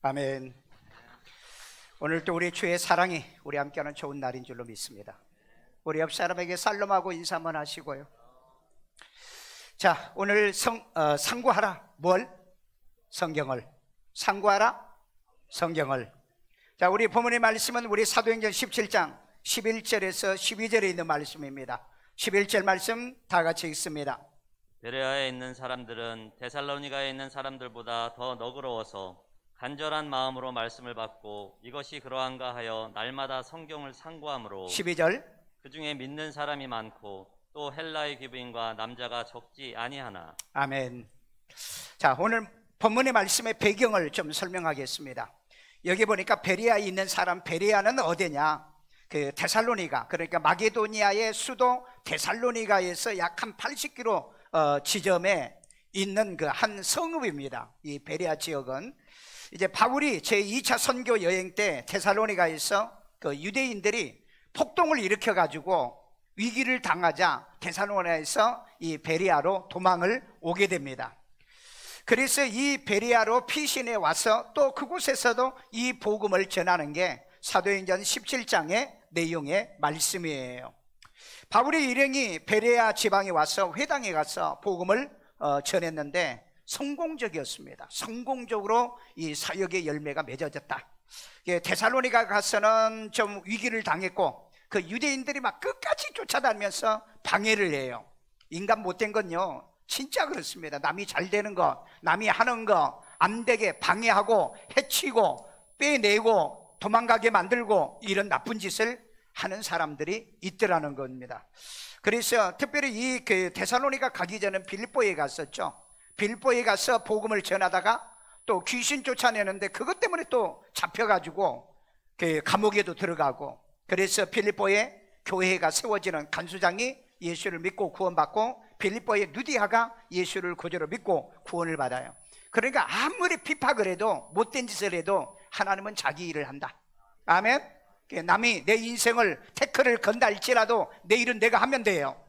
아멘. 오늘도 우리 주의 사랑이 우리 함께하는 좋은 날인 줄로 믿습니다. 우리 옆 사람에게 살롬하고 인사 한번 하시고요. 자, 오늘 상고하라. 뭘? 성경을. 상고하라. 성경을. 자, 우리 본문의 말씀은 우리 사도행전 17장 11절에서 12절에 있는 말씀입니다. 11절 말씀 다 같이 읽습니다. 베레아에 있는 사람들은 데살로니가에 있는 사람들보다 더 너그러워서 간절한 마음으로 말씀을 받고 이것이 그러한가 하여 날마다 성경을 상고함으로 12절 그 중에 믿는 사람이 많고 또 헬라의 귀부인과 남자가 적지 아니하나. 아멘. 자, 오늘 본문의 말씀의 배경을 좀 설명하겠습니다. 여기 보니까 베레아에 있는 사람, 베레아는 어디냐? 그 데살로니가, 그러니까 마게도니아의 수도 데살로니가에서 약 한 80km 지점에 있는 그 한 성읍입니다. 이 베레아 지역은 이제 바울이 제2차 선교 여행 때 데살로니가에서 그 유대인들이 폭동을 일으켜 가지고 위기를 당하자 데살로니가에서 이 베레아로 도망을 오게 됩니다. 그래서 이 베레아로 피신해 와서 또 그곳에서도 이 복음을 전하는 게 사도행전 17장의 내용의 말씀이에요. 바울의 일행이 베레아 지방에 와서 회당에 가서 복음을 전했는데 성공적이었습니다. 성공적으로 이 사역의 열매가 맺어졌다. 데살로니가 가서는 좀 위기를 당했고 그 유대인들이 막 끝까지 쫓아다니면서 방해를 해요. 인간 못된 건요 진짜 그렇습니다. 남이 잘 되는 거, 남이 하는 거 안 되게 방해하고 해치고 빼내고 도망가게 만들고 이런 나쁜 짓을 하는 사람들이 있더라는 겁니다. 그래서 특별히 이 데살로니가 가기 전에 빌립보에 갔었죠. 빌립보에 가서 복음을 전하다가 또 귀신 쫓아내는데 그것 때문에 또 잡혀가지고 감옥에도 들어가고, 그래서 빌립보에 교회가 세워지는 간수장이 예수를 믿고 구원받고 빌립보의 누디아가 예수를 구주로 믿고 구원을 받아요. 그러니까 아무리 핍박을 해도 못된 짓을 해도 하나님은 자기 일을 한다. 아멘. 남이 내 인생을 태클을 건다 할지라도 내 일은 내가 하면 돼요.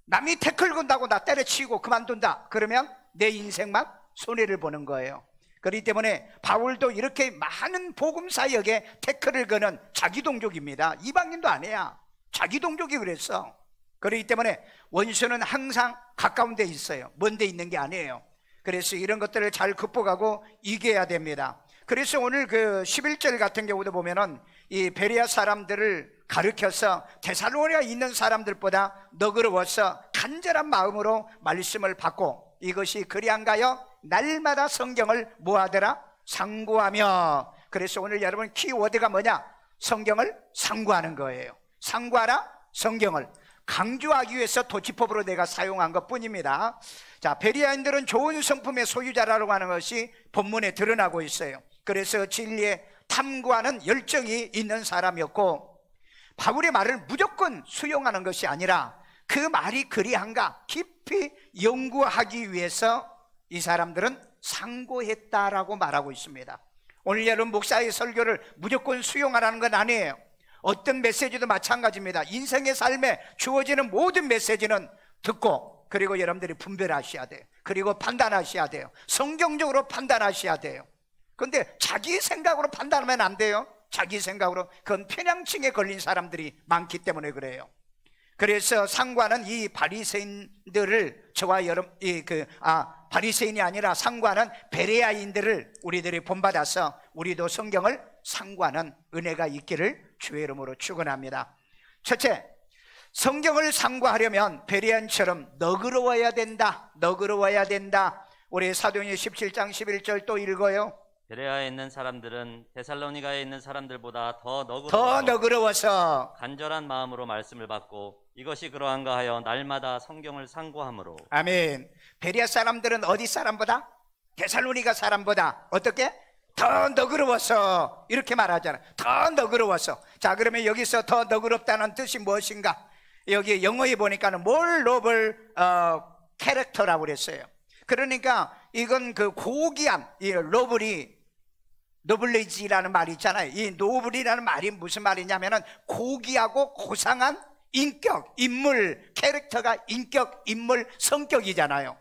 남이 태클 건다고 나 때려치고 그만둔다 그러면 내 인생만 손해를 보는 거예요. 그렇기 때문에 바울도 이렇게 많은 복음 사역에 태클을 거는 자기 동족입니다. 이방인도 아니야. 자기 동족이 그랬어. 그렇기 때문에 원수는 항상 가까운 데 있어요. 먼 데 있는 게 아니에요. 그래서 이런 것들을 잘 극복하고 이겨야 됩니다. 그래서 오늘 그 11절 같은 경우도 보면은 이 베레아 사람들을 가르쳐서 데살로니가에 있는 사람들보다 너그러워서 간절한 마음으로 말씀을 받고 이것이 그리한가요? 날마다 성경을 뭐하더라? 상고하며. 그래서 오늘 여러분 키워드가 뭐냐? 성경을 상고하는 거예요. 상고하라 성경을. 강조하기 위해서 도치법으로 내가 사용한 것 뿐입니다. 자, 베레아인들은 좋은 성품의 소유자라고 하는 것이 본문에 드러나고 있어요. 그래서 진리에 탐구하는 열정이 있는 사람이었고, 바울의 말을 무조건 수용하는 것이 아니라 그 말이 그리한가 깊이 연구하기 위해서 이 사람들은 상고했다라고 말하고 있습니다. 오늘 여러분 목사의 설교를 무조건 수용하라는 건 아니에요. 어떤 메시지도 마찬가지입니다. 인생의 삶에 주어지는 모든 메시지는 듣고, 그리고 여러분들이 분별하셔야 돼요. 그리고 판단하셔야 돼요. 성경적으로 판단하셔야 돼요. 그런데 자기 생각으로 판단하면 안 돼요. 자기 생각으로. 그건 편향증에 걸린 사람들이 많기 때문에 그래요. 그래서 상관은 이 바리새인들을, 저와 여러분 바리새인이 아니라 상관은 베레아인들을 우리들이 본받아서 우리도 성경을 상관은 은혜가 있기를 주의 이름으로 축원합니다. 첫째, 성경을 상고하려면 베레아인처럼 너그러워야 된다. 너그러워야 된다. 우리 사도행전 17장 11절 또 읽어요. 베레아에 있는 사람들은 데살로니가에 있는 사람들보다 더 너그러워서 간절한 마음으로 말씀을 받고 이것이 그러한가 하여 날마다 성경을 상고함으로. 아멘. 베레아 사람들은 어디 사람보다? 데살로니가 사람보다 어떻게? 더 너그러워서. 이렇게 말하잖아요. 더 너그러워서. 자, 그러면 여기서 더 너그럽다는 뜻이 무엇인가? 여기 영어에 보니까는 more noble character라고 그랬어요. 그러니까 이건 그 고귀함, 이 노블리지라는 말이 있잖아요. 이 노블이라는 말이 무슨 말이냐면은 고귀하고 고상한 인격, 인물, 캐릭터가 인격, 인물, 성격이잖아요.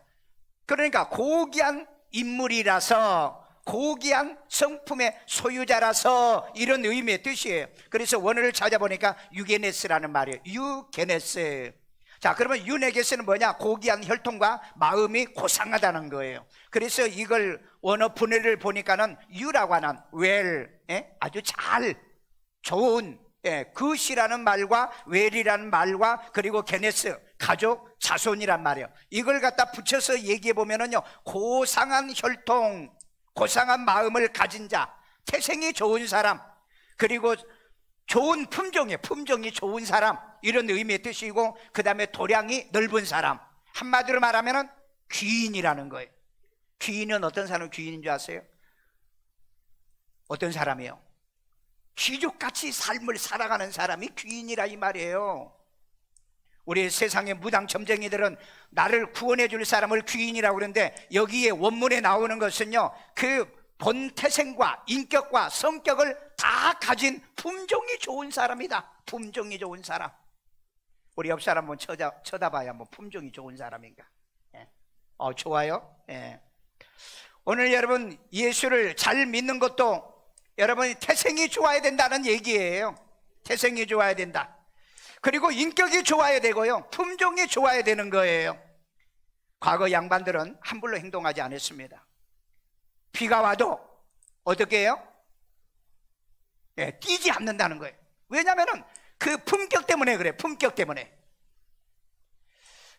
그러니까 고귀한 인물이라서 고귀한 성품의 소유자라서, 이런 의미의 뜻이에요. 그래서 원어를 찾아보니까 유게네스라는 말이에요. 유게네스. 자, 그러면 유네게스는 뭐냐? 고귀한 혈통과 마음이 고상하다는 거예요. 그래서 이걸 원어 분해를 보니까는 유라고 하는 웰, 아주 잘, 좋은, 굿이라는 말과 웰이라는 말과 그리고 게네스, 가족, 자손이란 말이에요. 이걸 갖다 붙여서 얘기해 보면은요, 고상한 혈통, 고상한 마음을 가진 자, 태생이 좋은 사람, 그리고 좋은 품종이 좋은 사람, 이런 의미의 뜻이고, 그 다음에 도량이 넓은 사람, 한마디로 말하면은 귀인이라는 거예요. 귀인은 어떤 사람이 귀인인 줄 아세요? 어떤 사람이요? 귀족같이 삶을 살아가는 사람이 귀인이라 이 말이에요. 우리 세상의 무당점쟁이들은 나를 구원해 줄 사람을 귀인이라고 그러는데, 여기에 원문에 나오는 것은요, 그 본태생과 인격과 성격을 다 가진 품종이 좋은 사람이다. 품종이 좋은 사람. 우리 옆 사람 한번 쳐다봐야 뭐 품종이 좋은 사람인가. 좋아요. 오늘 여러분 예수를 잘 믿는 것도 여러분이 태생이 좋아야 된다는 얘기예요. 태생이 좋아야 된다. 그리고 인격이 좋아야 되고요, 품종이 좋아야 되는 거예요. 과거 양반들은 함부로 행동하지 않았습니다. 비가 와도 어떻게 해요? 뛰지 않는다는 거예요. 왜냐하면 그 품격 때문에 그래요. 품격 때문에.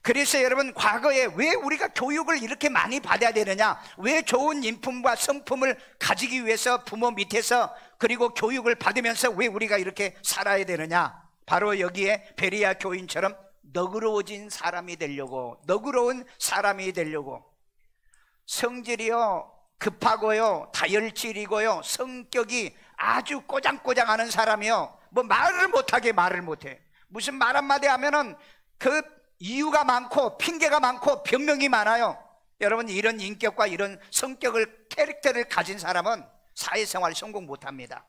그래서 여러분, 과거에 왜 우리가 교육을 이렇게 많이 받아야 되느냐, 왜 좋은 인품과 성품을 가지기 위해서 부모 밑에서 그리고 교육을 받으면서 왜 우리가 이렇게 살아야 되느냐, 바로 여기에 베레아 교인처럼 너그러워진 사람이 되려고, 너그러운 사람이 되려고. 성질이요 급하고요, 다혈질이고요, 성격이 아주 꼬장꼬장하는 사람이요, 뭐 말을 못해. 무슨 말 한마디 하면은 그 이유가 많고 핑계가 많고 변명이 많아요. 여러분, 이런 인격과 이런 성격을, 캐릭터를 가진 사람은 사회생활 성공 못합니다.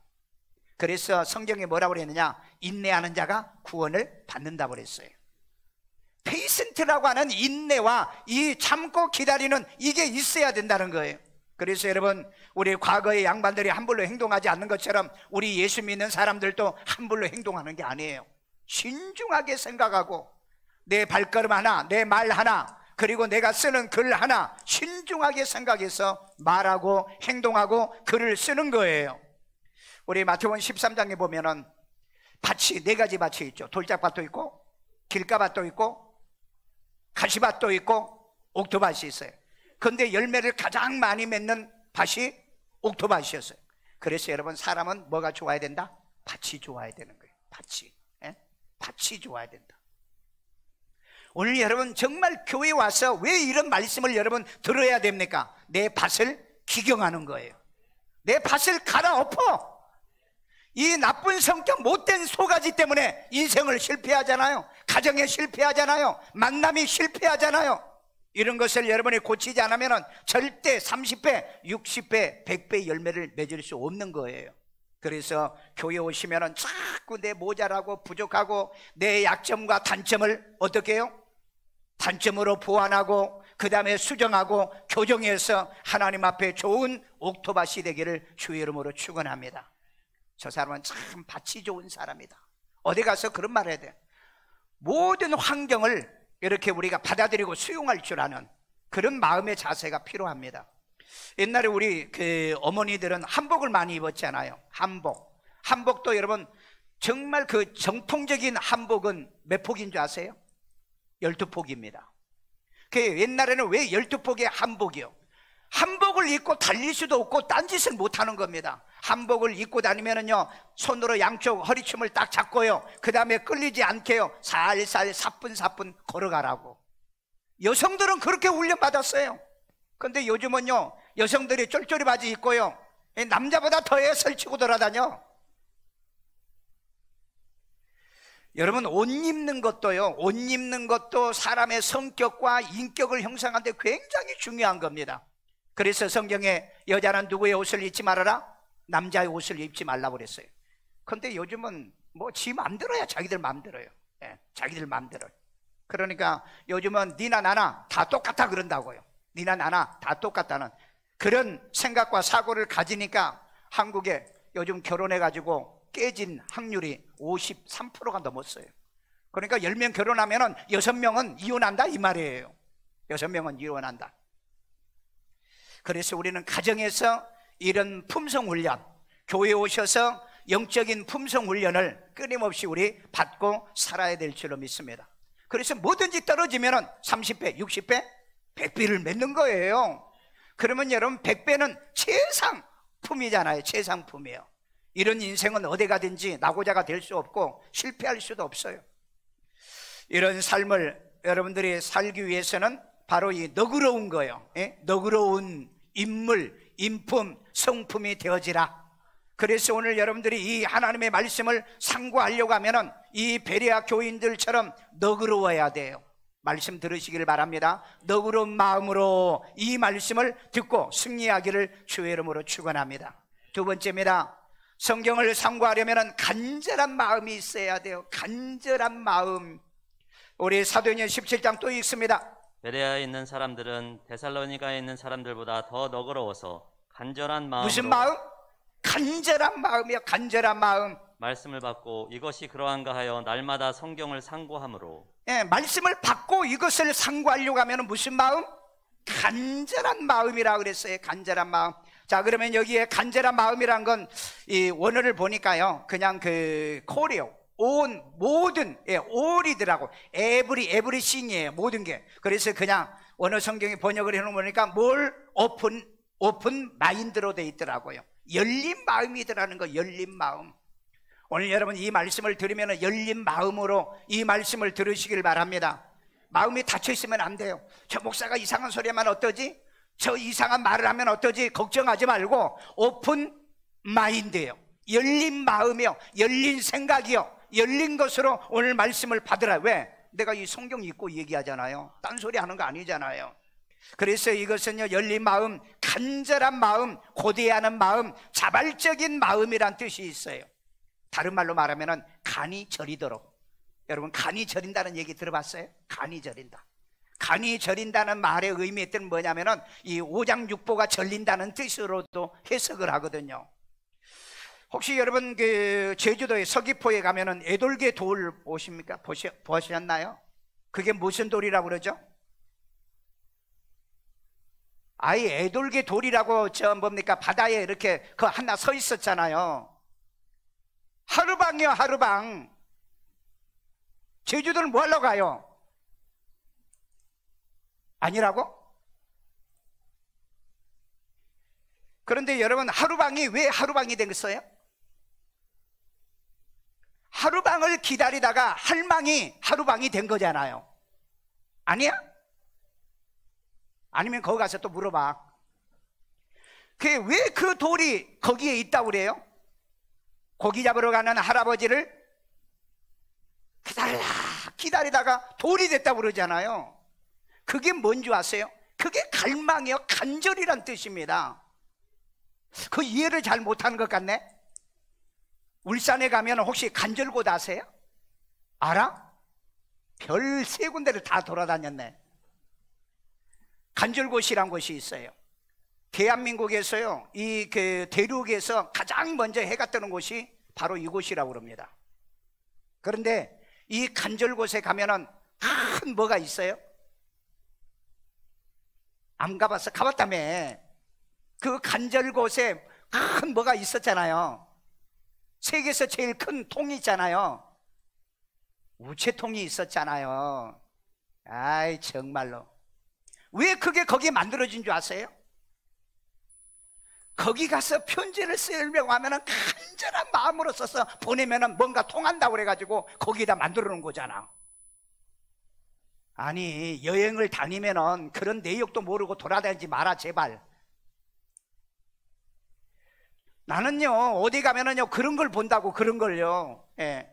그래서 성경에 뭐라고 그랬느냐, 인내하는 자가 구원을 받는다고 그랬어요. 페이센트라고 하는 인내와 이 참고 기다리는, 이게 있어야 된다는 거예요. 그래서 여러분, 우리 과거의 양반들이 함부로 행동하지 않는 것처럼 우리 예수 믿는 사람들도 함부로 행동하는 게 아니에요. 신중하게 생각하고, 내 발걸음 하나, 내 말 하나, 그리고 내가 쓰는 글 하나 신중하게 생각해서 말하고 행동하고 글을 쓰는 거예요. 우리 마태복음 13장에 보면은 밭이 4가지 밭이 있죠. 돌짝밭도 있고 길가밭도 있고 가시밭도 있고 옥토밭이 있어요. 그런데 열매를 가장 많이 맺는 밭이 옥토밭이었어요. 그래서 여러분, 사람은 뭐가 좋아야 된다? 밭이 좋아야 되는 거예요. 밭이 좋아야 된다. 오늘 여러분 정말 교회에 와서 왜 이런 말씀을 여러분 들어야 됩니까? 내 밭을 기경하는 거예요. 내 밭을 갈아엎어. 이 나쁜 성격, 못된 소가지 때문에 인생을 실패하잖아요. 가정에 실패하잖아요. 만남이 실패하잖아요. 이런 것을 여러분이 고치지 않으면 절대 30배, 60배, 100배 열매를 맺을 수 없는 거예요. 그래서 교회 오시면 자꾸 내 모자라고 부족하고 내 약점과 단점을 어떻게 해요? 단점으로 보완하고 그 다음에 수정하고 교정해서 하나님 앞에 좋은 옥토밭이 되기를 주의 이름으로 축원합니다. 저 사람은 참 밭이 좋은 사람이다. 어디 가서 그런 말 해야 돼. 모든 환경을 이렇게 우리가 받아들이고 수용할 줄 아는 그런 마음의 자세가 필요합니다. 옛날에 우리 그 어머니들은 한복을 많이 입었잖아요. 한복도 여러분 정말 그 정통적인 한복은 몇 폭인 줄 아세요? 12폭입니다. 그 옛날에는 왜 12폭의 한복이요? 한복을 입고 달릴 수도 없고 딴짓을 못하는 겁니다. 한복을 입고 다니면은요, 손으로 양쪽 허리춤을 딱 잡고요, 그 다음에 끌리지 않게요, 살살 사뿐사뿐 걸어가라고. 여성들은 그렇게 훈련받았어요. 근데 요즘은요, 여성들이 쫄쫄이 바지 입고요, 남자보다 더 애설 치고 돌아다녀. 여러분, 옷 입는 것도요, 옷 입는 것도 사람의 성격과 인격을 형성하는데 굉장히 중요한 겁니다. 그래서 성경에 여자는 누구의 옷을 입지 말아라? 남자의 옷을 입지 말라고 그랬어요. 그런데 요즘은 뭐 지 맘대로야. 자기들 맘대로요. 자기들 맘대로. 그러니까 요즘은 니나 나나 다 똑같아 그런다고요. 니나 나나 다 똑같다는 그런 생각과 사고를 가지니까 한국에 요즘 결혼해가지고 깨진 확률이 53%가 넘었어요. 그러니까 10명 결혼하면 6명은 이혼한다 이 말이에요. 6명은 이혼한다. 그래서 우리는 가정에서 이런 품성훈련, 교회에 오셔서 영적인 품성훈련을 끊임없이 우리 받고 살아야 될 줄로 믿습니다. 그래서 뭐든지 떨어지면 30배, 60배, 100배를 맺는 거예요. 그러면 여러분 100배는 최상품이잖아요. 최상품이에요. 이런 인생은 어디 가든지 낙오자가 될 수 없고 실패할 수도 없어요. 이런 삶을 여러분들이 살기 위해서는 바로 이 너그러운 거예요. 너그러운 인물, 인품, 성품이 되어지라. 그래서 오늘 여러분들이 이 하나님의 말씀을 상고하려고 하면 이 베레아 교인들처럼 너그러워야 돼요. 말씀 들으시길 바랍니다. 너그러운 마음으로 이 말씀을 듣고 승리하기를 주의 이름으로 축원합니다. 두 번째입니다. 성경을 상고하려면 간절한 마음이 있어야 돼요. 간절한 마음. 우리 사도행전 17장 또 있습니다. 베레아에 있는 사람들은 데살로니가에 있는 사람들보다 더 너그러워서 간절한 마음으로, 무슨 마음? 간절한 마음이요. 간절한 마음. 말씀을 받고 이것이 그러한가 하여 날마다 성경을 상고함으로. 말씀을 받고 이것을 상고하려고 하면 무슨 마음? 간절한 마음이라고 그랬어요. 간절한 마음. 자, 그러면 여기에 간절한 마음이란 건 이 원어를 보니까요, 그냥 그 콜이요, 온, 모든, all이더라고. everything이에요. 모든 게. 그래서 그냥 원어 성경에 번역을 해놓으니까 뭘 오픈 마인드로 돼 있더라고요. 열린 마음이더라는 거. 열린 마음. 오늘 여러분 이 말씀을 들으면 열린 마음으로 이 말씀을 들으시길 바랍니다. 마음이 닫혀 있으면 안 돼요. 저 목사가 이상한 소리 하면 어떠지? 저 이상한 말을 하면 어떠지? 걱정하지 말고 오픈 마인드예요. 열린 마음이요, 열린 생각이요, 열린 것으로 오늘 말씀을 받으라. 왜? 내가 이 성경 읽고 얘기하잖아요. 딴소리 하는 거 아니잖아요. 그래서 이것은요, 열린 마음, 간절한 마음, 고대하는 마음, 자발적인 마음이란 뜻이 있어요. 다른 말로 말하면 간이 저리도록. 여러분, 간이 저린다는 얘기 들어봤어요? 간이 저린다. 간이 저린다는 말의 의미의 뜻은 뭐냐면은 이 오장육부가 절린다는 뜻으로도 해석을 하거든요. 혹시 여러분 그 제주도의 서귀포에 가면은 애돌개 돌 보십니까? 보셨나요? 그게 무슨 돌이라고 그러죠? 아예 애돌개 돌이라고 저 뭡니까? 바다에 이렇게 그 하나 서 있었잖아요. 하루방이요, 하루방. 제주도는 뭐 하러 가요? 아니라고? 그런데 여러분, 하루방이 왜 하루방이 됐어요? 하루방을 기다리다가 할망이 하루방이 된 거잖아요. 아니야? 아니면 거기 가서 또 물어봐. 왜 그 돌이 거기에 있다고 그래요? 고기 잡으러 가는 할아버지를 기다리다가 돌이 됐다고 그러잖아요. 그게 뭔지 아세요? 그게 갈망이요, 간절이란 뜻입니다. 그 이해를 잘 못하는 것 같네. 울산에 가면 혹시 간절곶 아세요? 알아? 별 3군데를 다 돌아다녔네. 간절곶이란 곳이 있어요. 대한민국에서요, 이 그 대륙에서 가장 먼저 해가 뜨는 곳이 바로 이곳이라고 그럽니다. 그런데 이 간절곶에 가면은 큰 뭐가 있어요? 안 가봤어? 가봤다며. 그 간절곶에 큰 뭐가 있었잖아요. 세계에서 제일 큰 통이 있잖아요. 우체통이 있었잖아요. 아이, 정말로. 왜 그게 거기에 만들어진 줄 아세요? 거기 가서 편지를 쓰려고 하면 간절한 마음으로 써서 보내면 뭔가 통한다고 그래가지고 거기다 만들어 놓은 거잖아. 아니, 여행을 다니면 그런 내역도 모르고 돌아다니지 마라, 제발. 나는요, 어디 가면은요, 그런 걸 본다고, 그런 걸요. 예.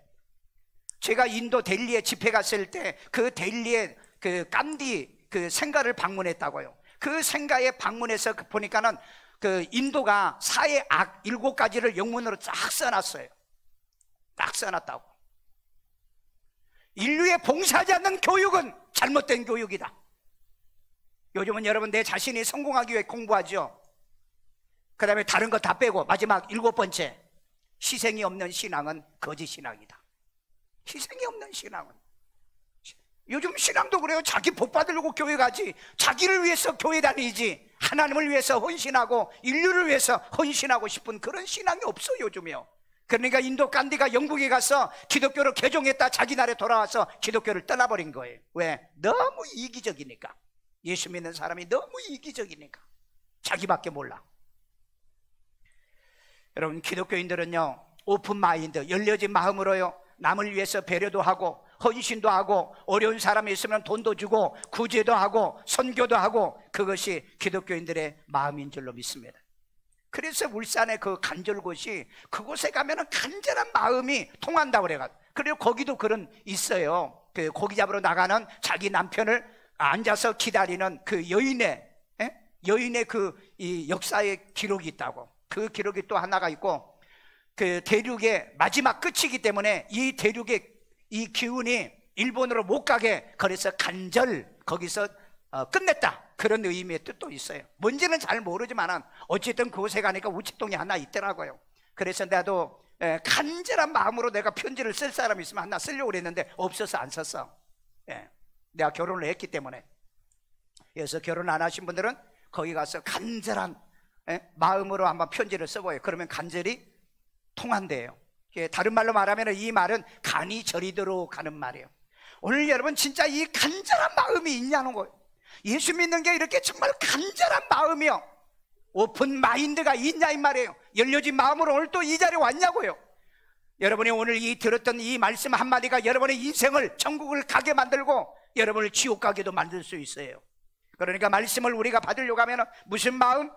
제가 인도 델리에 집회 갔을 때 그 델리에 그 간디 그 생가를 방문했다고요. 그 생가에 방문해서 보니까는 그 인도가 사의 악 7가지를 영문으로 쫙 써놨어요. 딱 써놨다고. 인류에 봉사하지 않는 교육은 잘못된 교육이다. 요즘은 여러분 내 자신이 성공하기 위해 공부하죠. 그 다음에 다른 거 다 빼고 마지막 7번째, 희생이 없는 신앙은 거짓 신앙이다. 희생이 없는 신앙은, 요즘 신앙도 그래요. 자기 복 받으려고 교회 가지, 자기를 위해서 교회 다니지, 하나님을 위해서 헌신하고 인류를 위해서 헌신하고 싶은 그런 신앙이 없어 요즘이요. 그러니까 인도 간디가 영국에 가서 기독교를 개종했다 자기 나라에 돌아와서 기독교를 떠나버린 거예요. 왜? 너무 이기적이니까. 예수 믿는 사람이 너무 이기적이니까 자기밖에 몰라. 여러분, 기독교인들은요, 오픈 마인드, 열려진 마음으로요, 남을 위해서 배려도 하고 헌신도 하고 어려운 사람이 있으면 돈도 주고 구제도 하고 선교도 하고, 그것이 기독교인들의 마음인 줄로 믿습니다. 그래서 울산의 그 간절곶이, 그곳에 가면은 간절한 마음이 통한다고 그래가지고, 그리고 거기도 그런 있어요. 그 고기 잡으러 나가는 자기 남편을 앉아서 기다리는 그 여인의 그 이 역사의 기록이 있다고. 그 기록이 또 하나가 있고, 그 대륙의 마지막 끝이기 때문에 이 대륙의 이 기운이 일본으로 못 가게, 그래서 간절, 거기서 끝냈다, 그런 의미의 뜻도 있어요. 뭔지는 잘 모르지만 어쨌든 그곳에 가니까 우체통이 하나 있더라고요. 그래서 나도 간절한 마음으로 내가 편지를 쓸 사람이 있으면 하나 쓰려고 그랬는데 없어서 안 썼어. 내가 결혼을 했기 때문에. 그래서 결혼 안 하신 분들은 거기 가서 간절한 마음으로 한번 편지를 써봐요. 그러면 간절히 통한대요. 다른 말로 말하면 이 말은 간이 저리도록 하는 말이에요. 오늘 여러분 진짜 이 간절한 마음이 있냐는 거예요. 예수 믿는 게 이렇게 정말 간절한 마음이요, 오픈 마인드가 있냐 이 말이에요. 열려진 마음으로 오늘 또 이 자리에 왔냐고요. 여러분이 오늘 이 들었던 이 말씀 한마디가 여러분의 인생을, 천국을 가게 만들고 여러분을 지옥 가게도 만들 수 있어요. 그러니까 말씀을 우리가 받으려고 하면 무슨 마음?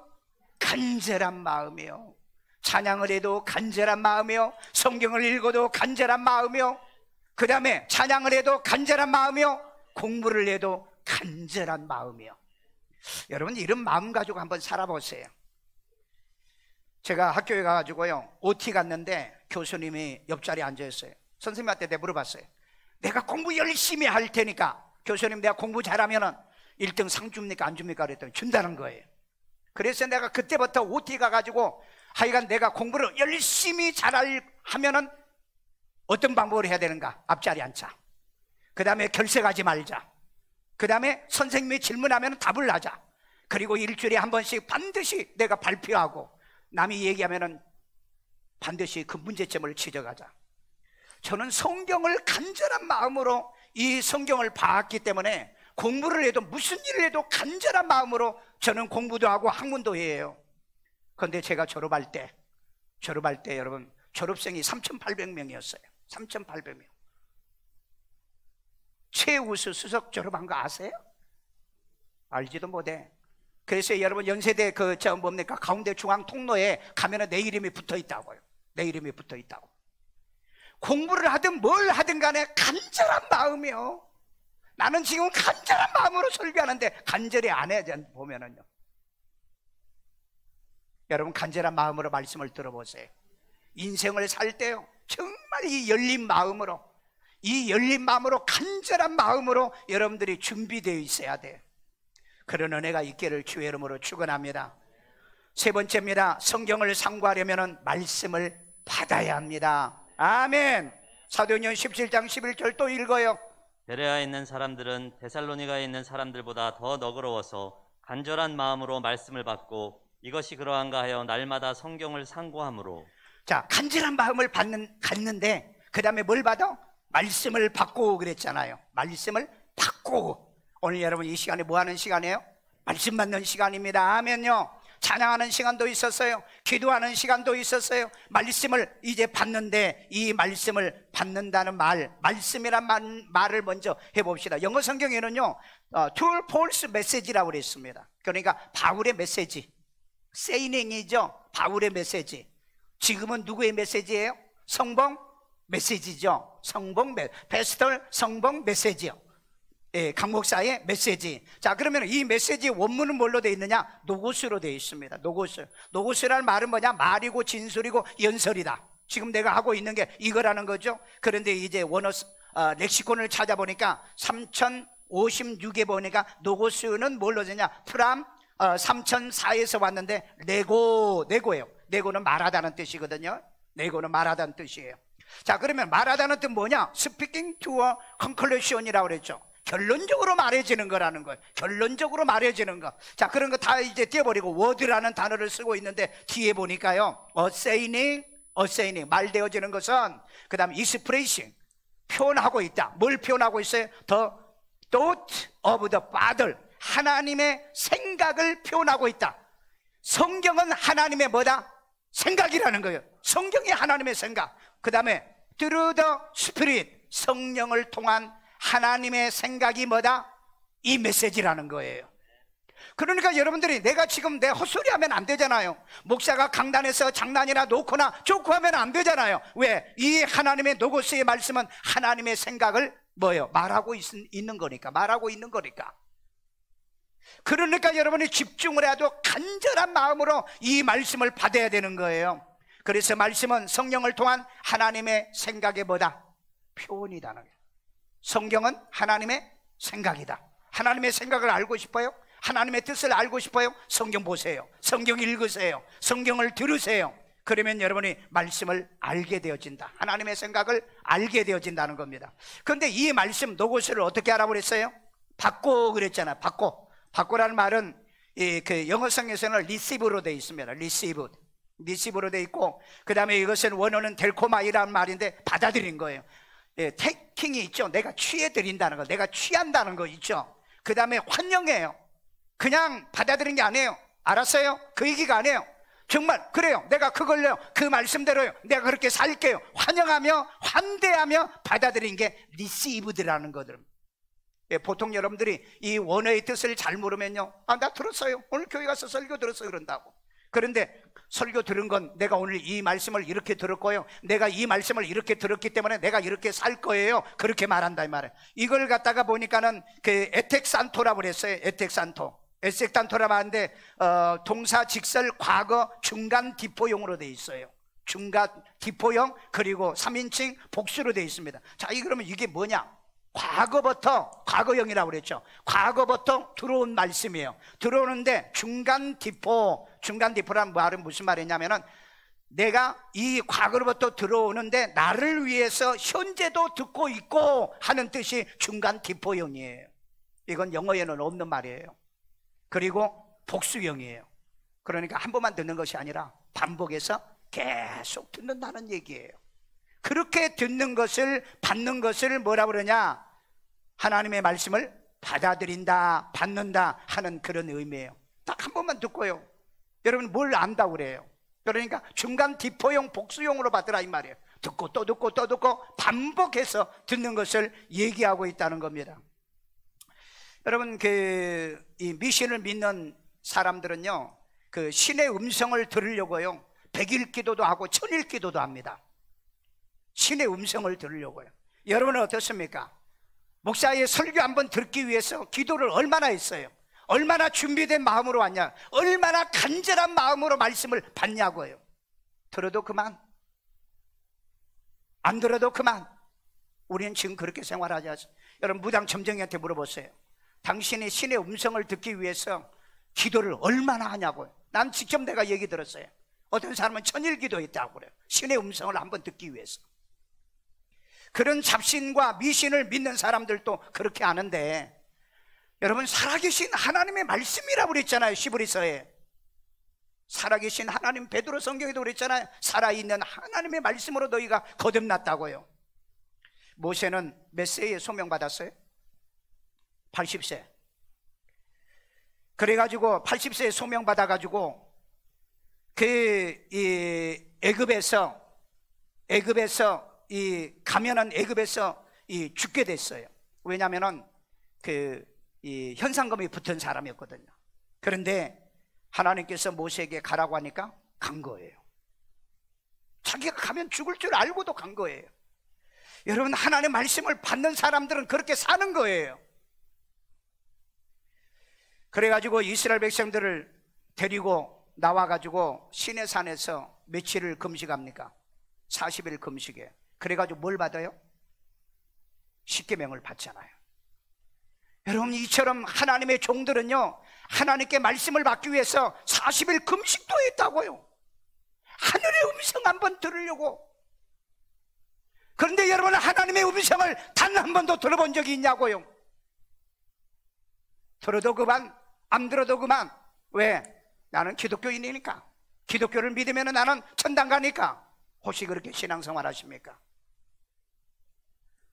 간절한 마음이요. 찬양을 해도 간절한 마음이요, 성경을 읽어도 간절한 마음이요, 그 다음에 찬양을 해도 간절한 마음이요, 공부를 해도 간절한 마음이요. 여러분, 이런 마음 가지고 한번 살아보세요. 제가 학교에 가가지고요, OT 갔는데 교수님이 옆자리에 앉아있어요. 선생님한테 내가 물어봤어요. 내가 공부 열심히 할 테니까, 교수님 내가 공부 잘하면 1등 상 줍니까 안 줍니까? 그랬더니 준다는 거예요. 그래서 내가 그때부터 OT 가가지고 하여간 내가 공부를 열심히 하면은 어떤 방법으로 해야 되는가? 앞자리 앉자. 그 다음에 결석하지 말자. 그 다음에 선생님이 질문하면 답을 하자. 그리고 일주일에 한 번씩 반드시 내가 발표하고, 남이 얘기하면은 반드시 그 문제점을 지적하자. 저는 성경을 간절한 마음으로 이 성경을 봤기 때문에 공부를 해도 무슨 일을 해도 간절한 마음으로 저는 공부도 하고 학문도 해요. 그런데 제가 졸업할 때 여러분, 졸업생이 3,800명이었어요. 3,800명. 최우수 수석 졸업한 거 아세요? 알지도 못해. 그래서 여러분, 연세대 뭡니까? 가운데 중앙 통로에 가면은 내 이름이 붙어 있다고요. 내 이름이 붙어 있다고. 공부를 하든 뭘 하든 간에 간절한 마음이요. 나는 지금 간절한 마음으로 설교하는데 간절히 안 해, 보면은요. 여러분, 간절한 마음으로 말씀을 들어보세요. 인생을 살 때요, 정말 이 열린 마음으로, 간절한 마음으로 여러분들이 준비되어 있어야 돼요. 그런 은혜가 있기를 주의 이름으로 축원합니다. 세 번째입니다. 성경을 상고하려면 말씀을 받아야 합니다. 아멘. 사도행전 17장 11절 또 읽어요. 베레아에 있는 사람들은 데살로니가에 있는 사람들보다 더 너그러워서 간절한 마음으로 말씀을 받고 이것이 그러한가 하여 날마다 성경을 상고함으로. 자, 간절한 마음을 갖는데 그 다음에 뭘 받아? 말씀을 받고 그랬잖아요. 말씀을 받고. 오늘 여러분 이 시간에 뭐 하는 시간이에요? 말씀 받는 시간입니다. 아멘요. 찬양하는 시간도 있었어요. 기도하는 시간도 있었어요. 말씀을 이제 받는데, 이 말씀을 받는다는 말씀이란 말을 먼저 해봅시다. 영어 성경에는요, true false message라고 그랬습니다. 그러니까 바울의 메시지, 세이닝이죠. 바울의 메시지. 지금은 누구의 메시지예요? 성봉 메시지죠. 베스털 성봉 메시지요. 예, 강 목사의 메시지. 자, 그러면 이 메시지 원문은 뭘로 되어 있느냐? 노고스로 되어 있습니다. 노고스라는 말은 뭐냐? 말이고 진술이고 연설이다. 지금 내가 하고 있는 게 이거라는 거죠. 그런데 이제 렉시콘을 찾아보니까 3056에 보니까 노고스는 뭘로 되냐? from 3004에서 왔는데 네고예요. 네고는 말하다는 뜻이거든요. 네고는 말하다는 뜻이에요. 자, 그러면 말하다는 뜻 뭐냐? Speaking to a conclusion이라고 그랬죠. 결론적으로 말해지는 거라는 거예요. 결론적으로 말해지는 거. 자, 그런 거 다 이제 띄워버리고 word라는 단어를 쓰고 있는데 뒤에 보니까요, assigning 말되어지는 것은, 그 다음에 expressing 표현하고 있다. 뭘 표현하고 있어요? The thought of the Father, 하나님의 생각을 표현하고 있다. 성경은 하나님의 뭐다? 생각이라는 거예요. 성경이 하나님의 생각. 그 다음에 through the Spirit, 성령을 통한 하나님의 생각이 뭐다? 이 메시지라는 거예요. 그러니까 여러분들이 내가 지금 내 헛소리 하면 안 되잖아요. 목사가 강단에서 장난이나 놓거나 좋고 하면 안 되잖아요. 왜? 이 하나님의 노고스의 말씀은 하나님의 생각을 뭐예요? 말하고 있는 거니까. 말하고 있는 거니까. 그러니까 여러분이 집중을 해도 간절한 마음으로 이 말씀을 받아야 되는 거예요. 그래서 말씀은 성령을 통한 하나님의 생각의 뭐다? 표현이다는 거예요. 성경은 하나님의 생각이다. 하나님의 생각을 알고 싶어요? 하나님의 뜻을 알고 싶어요? 성경 보세요. 성경 읽으세요. 성경을 들으세요. 그러면 여러분이 말씀을 알게 되어진다. 하나님의 생각을 알게 되어진다는 겁니다. 그런데 이 말씀 노고스를 어떻게 하라고 그랬어요? 받고 그랬잖아요. 받고라는 말은 그 영어성에서는 receive로 되어 있습니다. receive로 되어 있고, 그 다음에 이것은 원어는 델코마이라는 말인데 받아들인 거예요. 택킹이 있죠. 내가 취해드린다는 거, 내가 취한다는 거 있죠. 그 다음에 환영해요. 그냥 받아들인 게 아니에요. 알았어요? 그 얘기가 아니에요. 정말 그래요. 내가 그걸요, 그 말씀대로요, 내가 그렇게 살게요. 환영하며 환대하며 받아들인 게 received라는 거들. 보통 여러분들이 이 원어의 뜻을 잘 모르면요, 나 들었어요. 오늘 교회 가서 설교 들었어요 그런다고. 그런데 설교 들은 건 내가 오늘 이 말씀을 이렇게 들었고요, 내가 이 말씀을 이렇게 들었기 때문에 내가 이렇게 살 거예요, 그렇게 말한다 이 말이에요. 이걸 갖다가 보니까는 그 에텍산토라고 그랬어요. 에텍산토라고 하는데 동사, 직설, 과거, 중간 디포용으로 되어 있어요. 중간 디포용, 그리고 3인칭 복수로 되어 있습니다. 자, 그러면 이게 뭐냐? 과거형이라고 그랬죠. 과거부터 들어온 말씀이에요. 들어오는데 중간 디포라는 말은 무슨 말이냐면은 내가 이 과거로부터 들어오는데 나를 위해서 현재도 듣고 있고 하는 뜻이 중간 디포형이에요. 이건 영어에는 없는 말이에요. 그리고 복수형이에요. 그러니까 한 번만 듣는 것이 아니라 반복해서 계속 듣는다는 얘기예요. 그렇게 듣는 것을, 받는 것을 뭐라 그러냐? 하나님의 말씀을 받아들인다, 받는다 하는 그런 의미예요. 딱 한 번만 듣고요, 여러분 뭘 안다고 그래요? 그러니까 중간 디포용, 복수용으로 받으라 이 말이에요. 듣고 또 듣고 또 듣고 반복해서 듣는 것을 얘기하고 있다는 겁니다. 여러분, 이 미신을 믿는 사람들은요, 그 신의 음성을 들으려고요, 100일 기도도 하고 1000일 기도도 합니다. 신의 음성을 들으려고요. 여러분은 어떻습니까? 목사의 설교 한번 듣기 위해서 기도를 얼마나 했어요? 얼마나 준비된 마음으로 왔냐? 얼마나 간절한 마음으로 말씀을 받냐고요. 들어도 그만, 안 들어도 그만. 우리는 지금 그렇게 생활하지 않습니다. 여러분, 무당 점쟁이한테 물어보세요. 당신이 신의 음성을 듣기 위해서 기도를 얼마나 하냐고요. 난 직접 내가 얘기 들었어요. 어떤 사람은 1000일 기도했다고 그래요. 신의 음성을 한번 듣기 위해서. 그런 잡신과 미신을 믿는 사람들도 그렇게 하는데, 여러분, 살아계신 하나님의 말씀이라고 그랬잖아요. 시브리서에 살아계신 하나님, 베드로 성경에도 그랬잖아요. 살아있는 하나님의 말씀으로 너희가 거듭났다고요. 모세는 몇 세에 소명받았어요? 80세. 그래가지고 80세에 소명받아가지고 애굽에서 가면은 애굽에서 죽게 됐어요. 왜냐하면은 이 현상금이 붙은 사람이었거든요. 그런데 하나님께서 모세에게 가라고 하니까 간 거예요. 자기가 가면 죽을 줄 알고도 간 거예요. 여러분, 하나님의 말씀을 받는 사람들은 그렇게 사는 거예요. 그래가지고 이스라엘 백성들을 데리고 나와가지고 시내산에서 며칠을 금식합니까? 40일 금식에. 그래가지고 뭘 받아요? 십계명을 받잖아요. 여러분, 이처럼 하나님의 종들은요, 하나님께 말씀을 받기 위해서 40일 금식도 했다고요. 하늘의 음성 한번 들으려고. 그런데 여러분, 하나님의 음성을 단 한 번도 들어본 적이 있냐고요? 들어도 그만, 안 들어도 그만. 왜? 나는 기독교인이니까, 기독교를 믿으면 나는 천당 가니까. 혹시 그렇게 신앙생활 하십니까?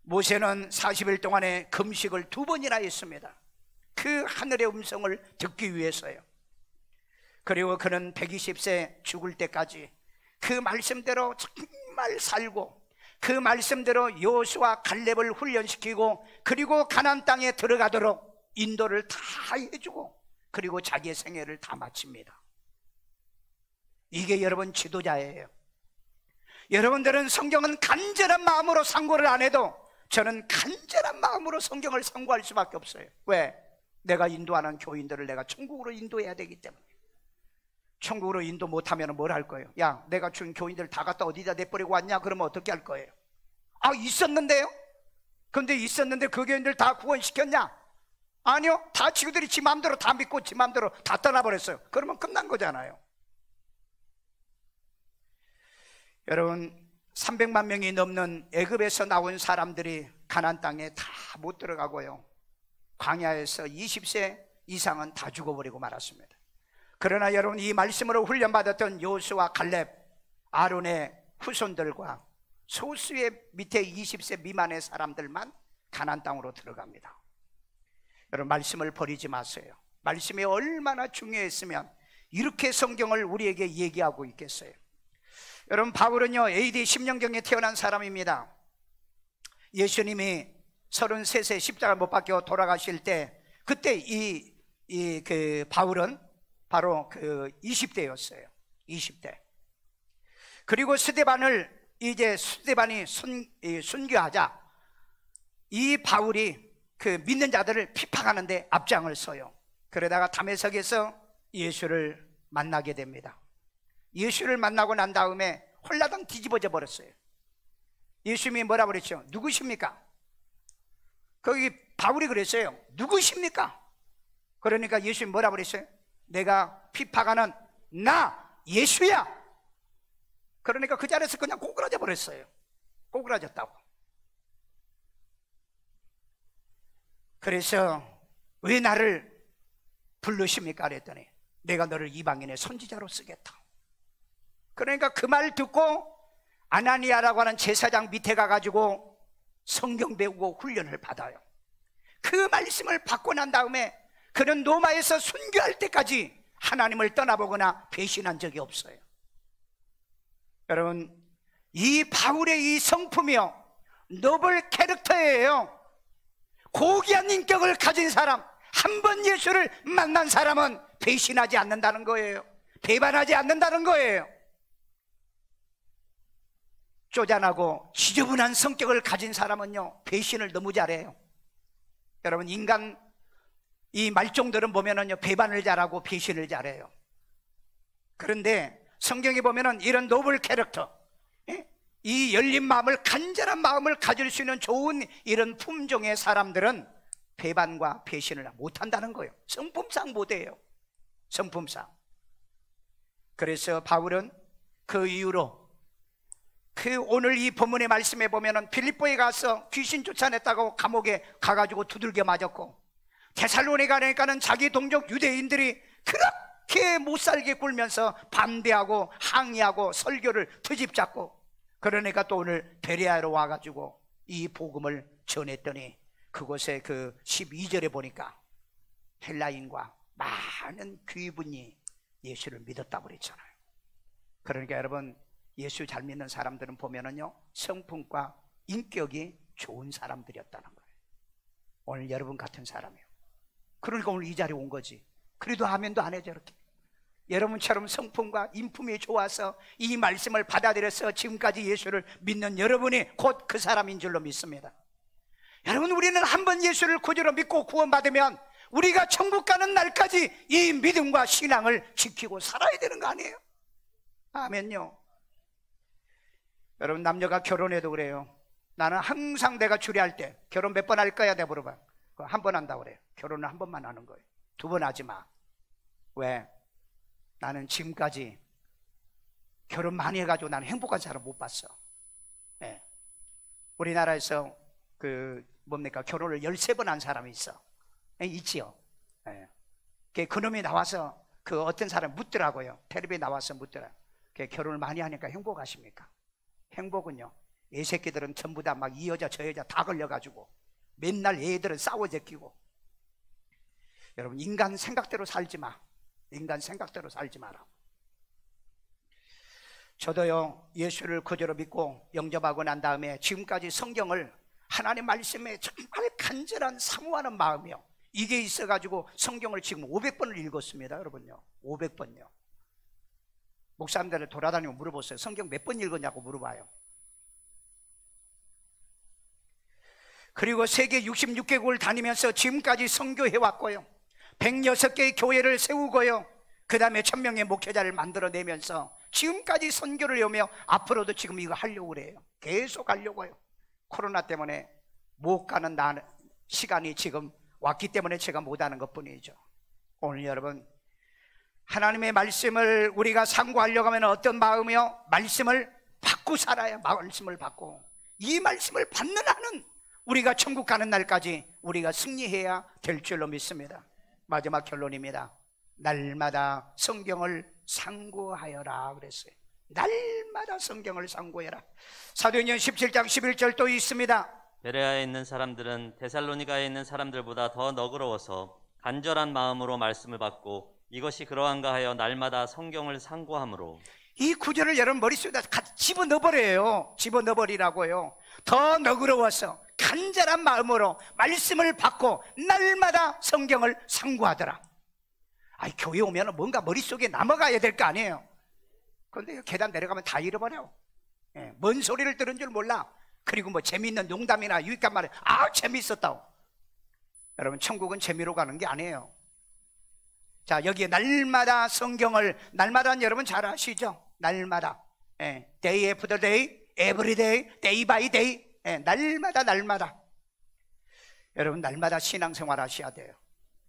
모세는 40일 동안에 금식을 2번이나 했습니다. 그 하늘의 음성을 듣기 위해서요. 그리고 그는 120세 죽을 때까지 그 말씀대로 정말 살고, 그 말씀대로 여호수아 갈렙을 훈련시키고, 그리고 가나안 땅에 들어가도록 인도를 다 해주고, 그리고 자기의 생애를 다 마칩니다. 이게 여러분 지도자예요. 여러분들은 성경은 간절한 마음으로 상고를 안 해도 저는 간절한 마음으로 성경을 상고할 수밖에 없어요. 왜? 내가 인도하는 교인들을 내가 천국으로 인도해야 되기 때문에. 천국으로 인도 못하면 뭘 할 거예요? 야, 내가 준 교인들 다 갖다 어디다 내버리고 왔냐? 그러면 어떻게 할 거예요? 아, 있었는데요? 근데 있었는데 그 교인들 다 구원시켰냐? 아니요, 다 지구들이 지 마음대로 다 믿고 지 마음대로 다 떠나버렸어요. 그러면 끝난 거잖아요. 여러분, 300만 명이 넘는 애굽에서 나온 사람들이 가나안 땅에 다 못 들어가고요, 광야에서 20세 이상은 다 죽어버리고 말았습니다. 그러나 여러분, 이 말씀으로 훈련받았던 여호수아 갈렙, 아론의 후손들과 소수의 밑에 20세 미만의 사람들만 가나안 땅으로 들어갑니다. 여러분, 말씀을 버리지 마세요. 말씀이 얼마나 중요했으면 이렇게 성경을 우리에게 얘기하고 있겠어요. 여러분, 바울은요 AD 10년경에 태어난 사람입니다. 예수님이 33세 십자가 못 박혀 돌아가실 때, 그때 그 바울은 바로 그 20대였어요. 20대. 그리고 스데반이 순교하자 이 바울이 그 믿는 자들을 핍박하는데 앞장을 서요. 그러다가 다메섹에서 예수를 만나게 됩니다. 예수를 만나고 난 다음에 홀라당 뒤집어져 버렸어요. 예수님이 뭐라 그랬죠? 누구십니까? 거기 바울이 그랬어요. 누구십니까? 그러니까 예수님이 뭐라 그랬어요? 내가 핍박하는 나 예수야. 그러니까 그 자리에서 그냥 꼬꾸라져 버렸어요. 꼬꾸라졌다고. 그래서 왜 나를 부르십니까? 그랬더니 내가 너를 이방인의 선지자로 쓰겠다. 그러니까 그 말 듣고 아나니아라고 하는 제사장 밑에 가가지고 성경 배우고 훈련을 받아요. 그 말씀을 받고 난 다음에 그는 로마에서 순교할 때까지 하나님을 떠나보거나 배신한 적이 없어요. 여러분, 이 바울의 이 성품이요, 노블 캐릭터예요. 고귀한 인격을 가진 사람, 한 번 예수를 만난 사람은 배신하지 않는다는 거예요. 배반하지 않는다는 거예요. 쪼잔하고 지저분한 성격을 가진 사람은요 배신을 너무 잘해요. 여러분, 인간 이 말종들은 보면은요 배반을 잘하고 배신을 잘해요. 그런데 성경에 보면은 이런 노블 캐릭터, 이 열린 마음을, 간절한 마음을 가질 수 있는 좋은 이런 품종의 사람들은 배반과 배신을 못한다는 거예요. 성품상 못해요. 성품상. 그래서 바울은 그 이후로 오늘 이 본문의 말씀에 보면은 빌립보에 가서 귀신 쫓아냈다고 감옥에 가가지고 두들겨 맞았고, 데살로니가 가니까는 자기 동족 유대인들이 그렇게 못살게 굴면서 반대하고 항의하고 설교를 트집잡고, 그러니까 또 오늘 베레아로 와가지고 이 복음을 전했더니 그곳에 그 12절에 보니까 헬라인과 많은 귀분이 예수를 믿었다고 그랬잖아요. 그러니까 여러분, 예수 잘 믿는 사람들은 보면은요 성품과 인격이 좋은 사람들이었다는 거예요. 오늘 여러분 같은 사람이요. 그러니까 오늘 이 자리에 온 거지. 그래도 아멘도 안 해. 저렇게 여러분처럼 성품과 인품이 좋아서 이 말씀을 받아들여서 지금까지 예수를 믿는 여러분이 곧 그 사람인 줄로 믿습니다. 여러분, 우리는 한번 예수를 구주로 믿고 구원받으면 우리가 천국 가는 날까지 이 믿음과 신앙을 지키고 살아야 되는 거 아니에요? 아멘요. 여러분, 남녀가 결혼해도 그래요. 나는 항상 내가 주례할 때 결혼 몇 번 할 거야? 내가 물어봐. 한 번 한다고 그래요. 결혼은 한 번만 하는 거예요. 2번 하지 마. 왜? 나는 지금까지 결혼 많이 해가지고 나는 행복한 사람 못 봤어. 예. 우리나라에서 결혼을 13번 한 사람이 있어. 예, 있지요. 예. 그놈이 나와서 어떤 사람 묻더라고요. 텔레비에 나와서 묻더라. 결혼을 많이 하니까 행복하십니까? 행복은요, 애 새끼들은 전부 다 막 이 여자 저 여자 다 걸려가지고 맨날 애들은 싸워 제끼고. 여러분, 인간 생각대로 살지 마. 인간 생각대로 살지 마라. 저도요, 예수를 구주로 믿고 영접하고 난 다음에 지금까지 성경을 하나님 말씀에 정말 간절한 사모하는 마음이요, 이게 있어가지고 성경을 지금 500번을 읽었습니다. 여러분요, 500번요. 목사님들을 돌아다니고 물어보세요. 성경 몇 번 읽었냐고 물어봐요. 그리고 세계 66개국을 다니면서 지금까지 선교해왔고요, 106개의 교회를 세우고요, 그 다음에 1000명의 목회자를 만들어내면서 지금까지 선교를 해오며 앞으로도 지금 이거 하려고 그래요. 계속 하려고요. 코로나 때문에 못 가는 시간이 지금 왔기 때문에 제가 못하는 것 뿐이죠. 오늘 여러분, 하나님의 말씀을 우리가 상고하려고 하면 어떤 마음이요? 말씀을 받고 살아야. 말씀을 받고, 이 말씀을 받는 한은 우리가 천국 가는 날까지 우리가 승리해야 될 줄로 믿습니다. 마지막 결론입니다. 날마다 성경을 상고하여라 그랬어요. 날마다 성경을 상고해라. 사도행전 17장 11절 또 있습니다. 베레아에 있는 사람들은 데살로니가에 있는 사람들보다 더 너그러워서 간절한 마음으로 말씀을 받고 이것이 그러한가 하여 날마다 성경을 상고함으로. 이 구절을 여러분 머릿속에다 집어넣어버려요. 집어넣어버리라고요. 더 너그러워서 간절한 마음으로 말씀을 받고 날마다 성경을 상고하더라. 아이, 교회 오면 뭔가 머릿속에 남아가야 될 거 아니에요. 그런데 계단 내려가면 다 잃어버려. 예, 뭔 소리를 들은 줄 몰라. 그리고 뭐 재미있는 농담이나 유익한 말에 재미있었다고. 여러분, 천국은 재미로 가는 게 아니에요. 자, 여기에 날마다 성경을, 날마다는 여러분 잘 아시죠? 날마다, day after day, every day, day by day, 날마다. 여러분, 날마다 신앙생활 하셔야 돼요.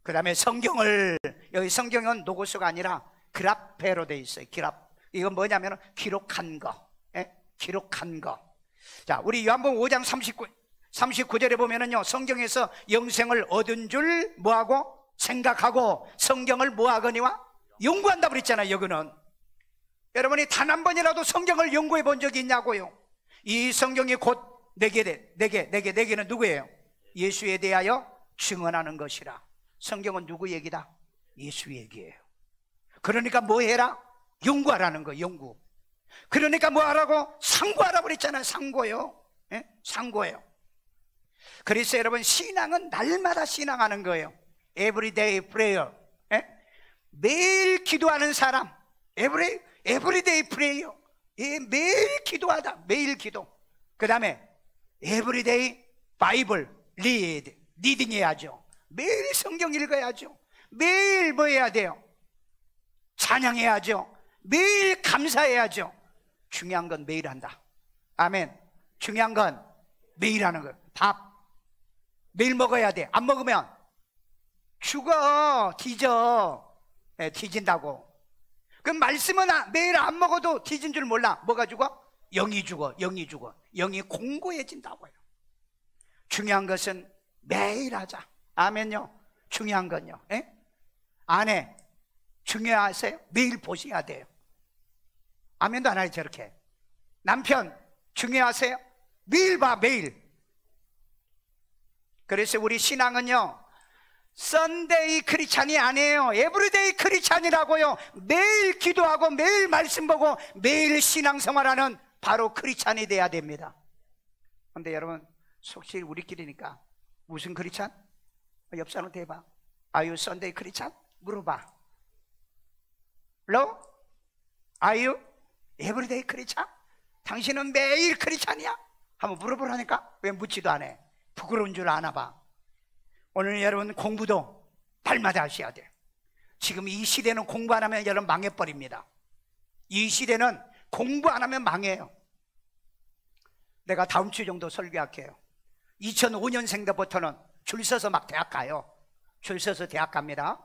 그 다음에 성경을, 여기 성경은 노고스가 아니라 그라페로 돼 있어요. 이건 뭐냐면 기록한 거. 기록한 거. 자, 우리 요한복음 5장 39절에 보면은요, 성경에서 영생을 얻은 줄 뭐하고? 생각하고 성경을 뭐하거니와? 연구한다 그랬잖아요. 여기는 여러분이 단 한 번이라도 성경을 연구해 본 적이 있냐고요? 이 성경이 곧 내게는 누구예요? 예수에 대하여 증언하는 것이라. 성경은 누구 얘기다? 예수 얘기예요. 그러니까 뭐 해라? 연구하라는 거. 연구. 그러니까 뭐 하라고? 상고하라고 그랬잖아요. 상고요. 상고예요. 그래서 여러분, 신앙은 날마다 신앙하는 거예요. Everyday prayer. 매일 기도하는 사람. Everyday prayer. 매일 기도하다. 매일 기도. 그 다음에 Everyday Bible reading 해야죠. 매일 성경 읽어야죠. 매일 뭐 해야 돼요? 찬양해야죠. 매일 감사해야죠. 중요한 건 매일 한다. 아멘. 중요한 건 매일 하는 거예요. 밥 매일 먹어야 돼. 안 먹으면 죽어. 뒤진다고. 그럼 말씀은 매일 안 먹어도 뒤진 줄 몰라. 뭐가 죽어? 영이 죽어. 영이 공고해진다고요. 중요한 것은 매일 하자. 아멘요. 중요한 건요. 아내 중요하세요? 매일 보셔야 돼요. 아멘도 안 하지 저렇게. 남편 중요하세요? 매일 봐. 매일. 그래서 우리 신앙은요, 썬데이 크리스찬이 아니에요. 에브리데이 크리스찬이라고요. 매일 기도하고 매일 말씀 보고 매일 신앙생활하는 바로 크리스찬이 돼야 됩니다. 그런데 여러분, 속시 우리끼리니까 무슨 크리스찬? 옆 사람한테 해봐. Are you Sunday 크리스찬? 물어봐. No? Are you everyday 크리스찬? 당신은 매일 크리스찬이야? 한번 물어보라니까. 왜 묻지도 않아? 부끄러운 줄 아나 봐. 오늘 여러분 공부도 날마다 하셔야 돼요. 지금 이 시대는 공부 안 하면 여러분 망해버립니다. 이 시대는 공부 안 하면 망해요. 내가 다음 주 정도 설교할게요. 2005년생들부터는 줄 서서 막 대학 가요. 줄 서서 대학 갑니다.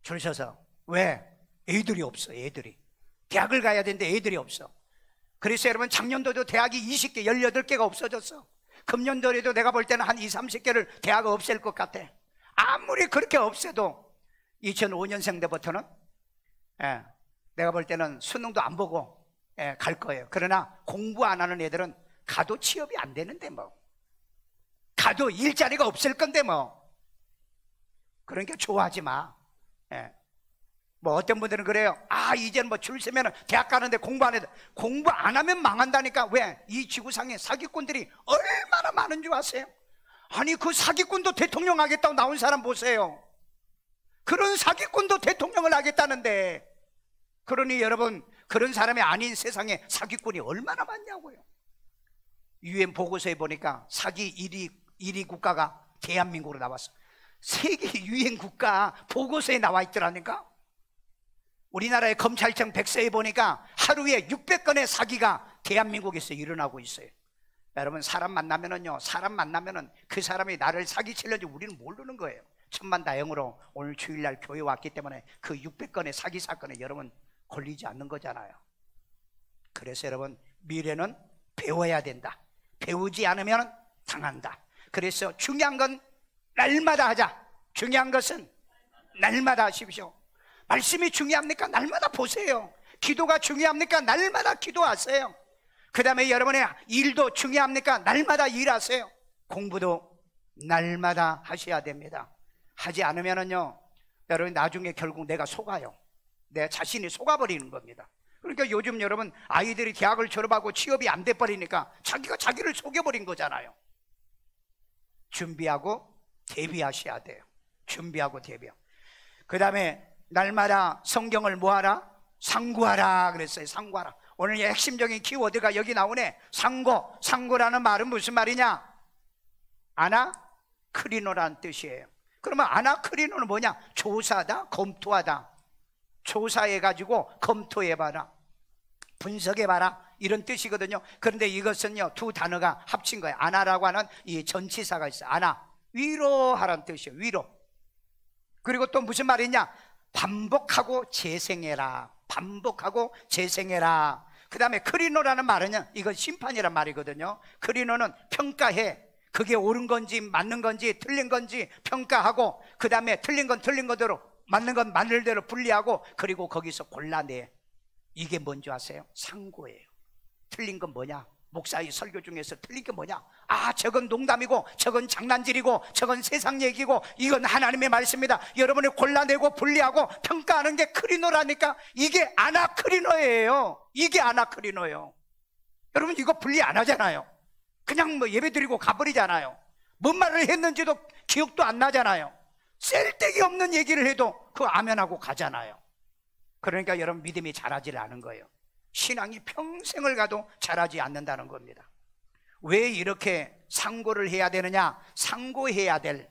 줄 서서. 왜? 애들이 없어. 애들이 대학을 가야 되는데 애들이 없어. 그래서 여러분 작년도도 대학이 20개 18개가 없어졌어. 금년도에도 내가 볼 때는 한 20, 30개를 대학 없앨 것 같아. 아무리 그렇게 없애도 2005년생 때부터는 내가 볼 때는 수능도 안 보고 갈 거예요. 그러나 공부 안 하는 애들은 가도 취업이 안 되는데 뭐, 가도 일자리가 없을 건데 뭐. 그러니까 좋아하지 마. 뭐 어떤 분들은 그래요. 아, 이제는 뭐 줄 서면 대학 가는데 공부 안 해도, 공부 안 하면 망한다니까. 왜? 이 지구상에 사기꾼들이 얼마나 많은 줄 아세요? 아니, 그 사기꾼도 대통령 하겠다고 나온 사람 보세요. 그런 사기꾼도 대통령을 하겠다는데, 그러니 여러분, 그런 사람이 아닌 세상에 사기꾼이 얼마나 많냐고요. UN 보고서에 보니까 사기 1위 국가가 대한민국으로 나왔어. 세계 유엔 국가 보고서에 나와 있더라니까. 우리나라의 검찰청 백서에 보니까 하루에 600건의 사기가 대한민국에서 일어나고 있어요. 여러분, 사람 만나면은요, 사람 만나면은 그 사람이 나를 사기치려는지 우리는 모르는 거예요. 천만다행으로 오늘 주일날 교회 왔기 때문에 그 600건의 사기 사건에 여러분 걸리지 않는 거잖아요. 그래서 여러분, 미래는 배워야 된다. 배우지 않으면 당한다. 그래서 중요한 건 날마다 하자. 중요한 것은 날마다 하십시오. 말씀이 중요합니까? 날마다 보세요. 기도가 중요합니까? 날마다 기도하세요. 그 다음에 여러분의 일도 중요합니까? 날마다 일하세요. 공부도 날마다 하셔야 됩니다. 하지 않으면요, 여러분 나중에 결국 내가 속아요. 내 자신이 속아버리는 겁니다. 그러니까 요즘 여러분 아이들이 대학을 졸업하고 취업이 안 돼버리니까 자기가 자기를 속여버린 거잖아요. 준비하고 대비하셔야 돼요. 준비하고 대비하고. 그 다음에 날마다 성경을 뭐하라? 상고하라 그랬어요. 상고하라. 오늘 핵심적인 키워드가 여기 나오네. 상고. 상고라는 말은 무슨 말이냐? 아나크리노라는 뜻이에요. 그러면 아나크리노는 뭐냐? 조사하다, 검토하다. 조사해가지고 검토해봐라, 분석해봐라, 이런 뜻이거든요. 그런데 이것은요, 두 단어가 합친 거예요. 아나라고 하는 이 전치사가 있어요. 아나, 위로하라는 뜻이에요. 위로. 그리고 또 무슨 말이냐? 반복하고 재생해라. 반복하고 재생해라. 그 다음에 크리노라는 말은요, 이건 심판이란 말이거든요. 크리노는 평가해. 그게 옳은 건지 맞는 건지 틀린 건지 평가하고, 그 다음에 틀린 건 틀린 거대로, 맞는 건 맞는 대로 분리하고, 그리고 거기서 골라내. 이게 뭔지 아세요? 상고예요. 틀린 건 뭐냐? 목사의 설교 중에서 틀린 게 뭐냐? 아, 저건 농담이고 저건 장난질이고 저건 세상 얘기고 이건 하나님의 말씀이다. 여러분이 골라내고 분리하고 평가하는 게 크리노라니까. 이게 아나크리노예요. 이게 아나크리노예요. 여러분, 이거 분리 안 하잖아요. 그냥 뭐 예배 드리고 가버리잖아요. 뭔 말을 했는지도 기억도 안 나잖아요. 쓸데기 없는 얘기를 해도 그거 아멘하고 가잖아요. 그러니까 여러분, 믿음이 자라질 않은 거예요. 신앙이 평생을 가도 자라지 않는다는 겁니다. 왜 이렇게 상고를 해야 되느냐? 상고해야 될,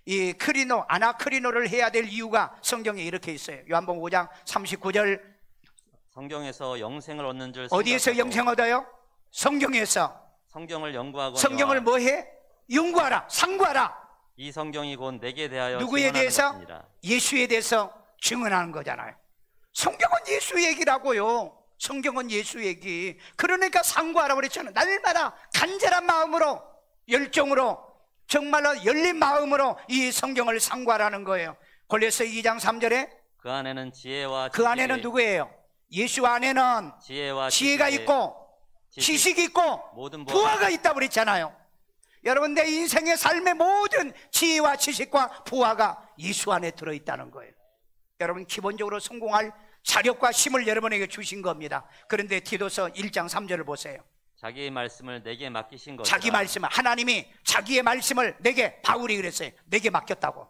이 크리노, 아나크리노를 해야 될 이유가 성경에 이렇게 있어요. 요한복음 5장 39절. 성경에서 영생을 얻는 줄 어디에서 영생 얻어요? 성경에서. 성경을 연구하고, 성경을 뭐 해? 연구하라, 상고하라. 이 성경이 곧 내게 대하여 누구에 대해서? 것입니다. 예수에 대해서 증언하는 거잖아요. 성경은 예수 얘기라고요. 성경은 예수 얘기. 그러니까 상고하라고 그랬잖아요. 날마다 간절한 마음으로, 열정으로, 정말로 열린 마음으로 이 성경을 상고하라는 거예요. 골로새 2장 3절에 그 안에는 지혜와 그 안에는 누구예요? 예수 안에는 지혜가 있고 지식이 있고 모든 부하가 있다고 그랬잖아요. 여러분, 내 인생의 삶의 모든 지혜와 지식과 부하가 예수 안에 들어있다는 거예요. 여러분, 기본적으로 성공할 자력과 힘을 여러분에게 주신 겁니다. 그런데 디도서 1장 3절을 보세요. 자기의 말씀을 내게 맡기신 것이라. 자기 말씀을, 하나님이 자기의 말씀을 내게, 바울이 그랬어요. 내게 맡겼다고.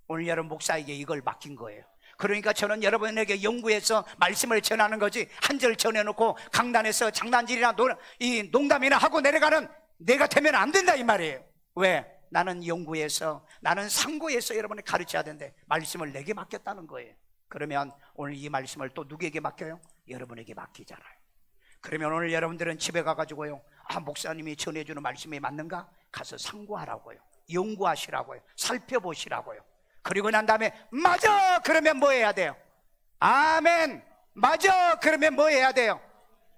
오늘 여러분 목사에게 이걸 맡긴 거예요. 그러니까 저는 여러분에게 연구해서 말씀을 전하는 거지, 한 절 전해놓고 강단에서 장난질이나 이 농담이나 하고 내려가는 내가 되면 안 된다 이 말이에요. 왜? 나는 연구해서, 나는 상고해서 여러분이 가르쳐야 되는데 말씀을 내게 맡겼다는 거예요. 그러면 오늘 이 말씀을 또 누구에게 맡겨요? 여러분에게 맡기잖아요. 그러면 오늘 여러분들은 집에 가가지고요, 아, 목사님이 전해주는 말씀이 맞는가? 가서 상고하라고요. 연구하시라고요. 살펴보시라고요. 그리고 난 다음에 맞아 그러면 뭐 해야 돼요? 아멘. 맞아 그러면 뭐 해야 돼요?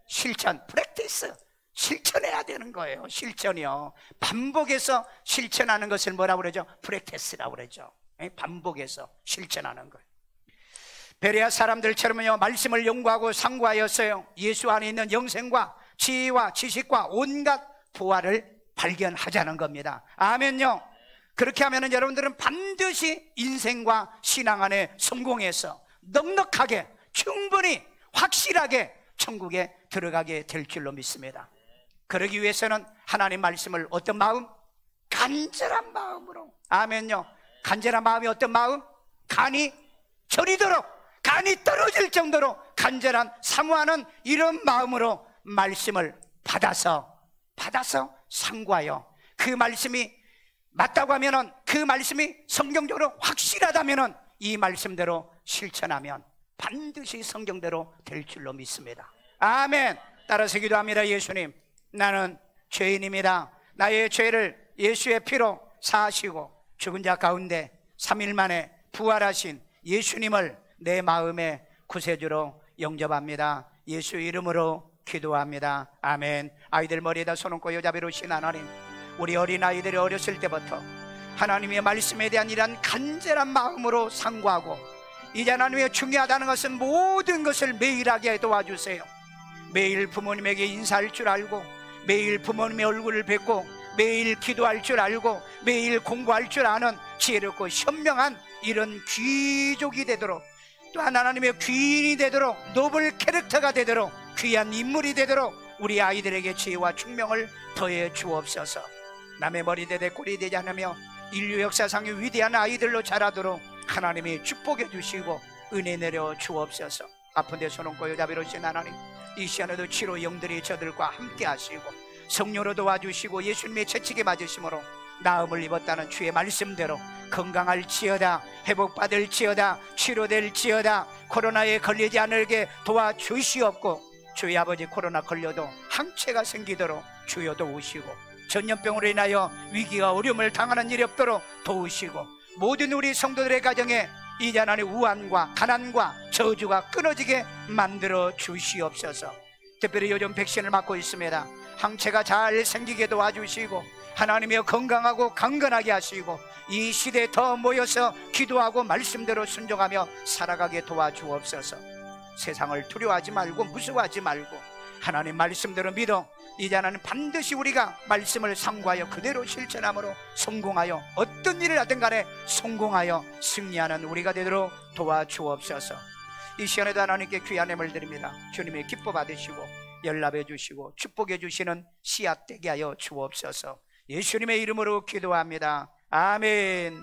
실천, 프랙티스. 실천해야 되는 거예요. 실천이요. 반복해서 실천하는 것을 뭐라고 그러죠? 프랙티스라고 그러죠. 반복해서 실천하는 거예요. 베레아 사람들처럼요, 말씀을 연구하고 상고하였어요. 예수 안에 있는 영생과 지혜와 지식과 온갖 부활을 발견하자는 겁니다. 아멘요. 그렇게 하면은 여러분들은 반드시 인생과 신앙 안에 성공해서 넉넉하게, 충분히, 확실하게 천국에 들어가게 될 줄로 믿습니다. 그러기 위해서는 하나님 말씀을 어떤 마음? 간절한 마음으로. 아멘요. 간절한 마음이 어떤 마음? 간이 저리도록, 간이 떨어질 정도로 간절한 사모하는 이런 마음으로 말씀을 받아서 상고하여, 그 말씀이 맞다고 하면은, 그 말씀이 성경적으로 확실하다면은 이 말씀대로 실천하면 반드시 성경대로 될 줄로 믿습니다. 아멘. 따라서 기도합니다. 예수님, 나는 죄인입니다. 나의 죄를 예수의 피로 사하시고 죽은 자 가운데 3일 만에 부활하신 예수님을 내 마음의 구세주로 영접합니다. 예수 이름으로 기도합니다. 아멘. 아이들 머리에다 손 얹고 여자비로신 하나님, 우리 어린아이들이 어렸을 때부터 하나님의 말씀에 대한 이러한 간절한 마음으로 상고하고, 이제 하나님의 중요하다는 것은 모든 것을 매일 하게 도와주세요. 매일 부모님에게 인사할 줄 알고, 매일 부모님의 얼굴을 뵙고, 매일 기도할 줄 알고, 매일 공부할 줄 아는 지혜롭고 현명한 이런 귀족이 되도록, 또 하나님의 귀인이 되도록, 노블 캐릭터가 되도록, 귀한 인물이 되도록 우리 아이들에게 지혜와 총명을 더해 주옵소서. 남의 머리대대 꼴이 되지 않으며 인류 역사상의 위대한 아이들로 자라도록 하나님이 축복해 주시고 은혜 내려 주옵소서. 아픈 데 손 얹고 여자비로신 하나님, 이 시간에도 치료 영들이 저들과 함께 하시고 성령으로 도와주시고 예수님의 채찍에 맞으심으로 나음을 입었다는 주의 말씀대로 건강할지어다, 회복받을지어다, 치료될지어다, 코로나에 걸리지 않게 도와주시옵고, 주의 아버지 코로나 걸려도 항체가 생기도록 주여 도우시고, 전염병으로 인하여 위기와 어려움을 당하는 일이 없도록 도우시고, 모든 우리 성도들의 가정에 이제 하나님의 우환과 가난과 저주가 끊어지게 만들어 주시옵소서. 특별히 요즘 백신을 맞고 있습니다. 항체가 잘 생기게 도와주시고 하나님이여 건강하고 강건하게 하시고 이 시대에 더 모여서 기도하고 말씀대로 순종하며 살아가게 도와주옵소서. 세상을 두려워하지 말고 무서워하지 말고 하나님 말씀대로 믿어 이제 하나님 반드시 우리가 말씀을 상고하여 그대로 실천함으로 성공하여 어떤 일을 하든 간에 성공하여 승리하는 우리가 되도록 도와주옵소서. 이 시간에도 하나님께 귀한 예물 드립니다. 주님의 기뻐 받으시고 연락해 주시고 축복해 주시는 씨앗 되게 하여 주옵소서. 예수님의 이름으로 기도합니다. 아멘.